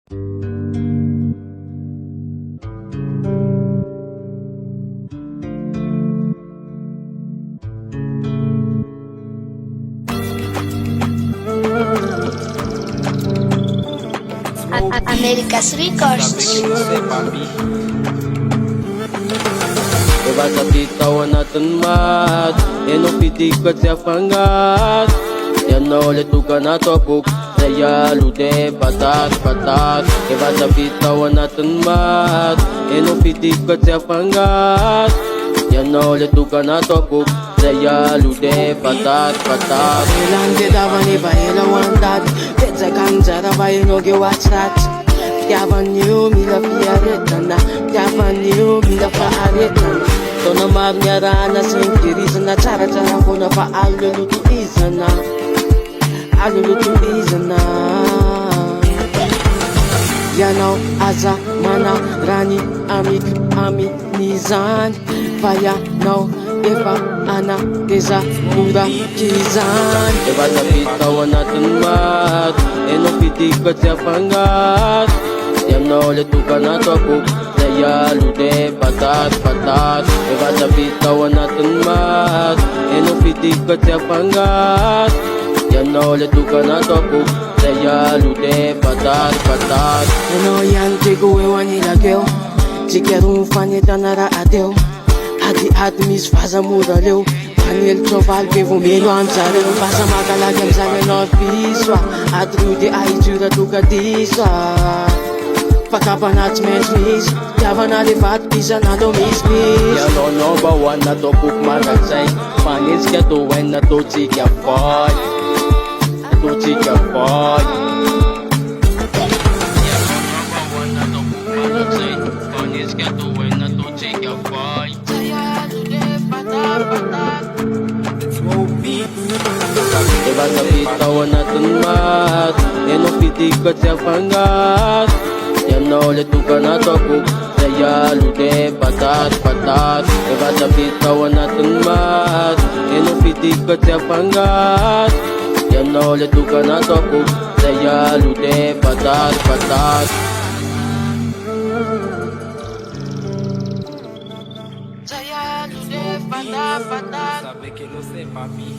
America's Records. Ewa sa bitawan natin mat Enong pitikot sa fangat Yan na ulit uka na topok Saya lude patat patat Ewa sa bitawan natin mat Enong pitikot sa fangat Yan na ulit uka na topok Saya lude patat patat Ilang dawan iba ilawandad Pizza kanjara ba inogi watsat Yavan you mila fiaretana Yavan you mila faaretana Tona marnyarana sinkirizana Cara cara kona fa alulutu izana Alulutu izana Yanao aza mana rani amik ami nizan Faya nao efa ana deza mura kizan Ewa sa bitawan natin mat Enong pitikot sa fangat Yan na ulit uka na topok Saya lude patat patat Ewa sa bitawan natin mat Enong pitikot sa fangat Yan na ulit uka na topok Saya lude patat patat Ano yan tigo ewan ilageo Tikerong fanitanara adeo Adi admis faza mura leo Panel troval pe vomelo amzareo Faza makalaga amzareo no fiswa Adrude aijura tuka disa Pagkapana't mesmis Yavan alivat pisa na do mismis Yan o no bawan na topok maragsay Panis ka tuwen na to chika fay To chika fay Panis ka tuwen na to chika fay Diba sa bitawan natin mat Enong pitikot sa fangat Yan na ulit uka na topok Saya lude patat patat Diba sa bitawan natin mat Enong pitikot sa fangat Yan na ulit uka na topok Saya lude patat patat Saya lude patat patat Sabe que no sé, papi.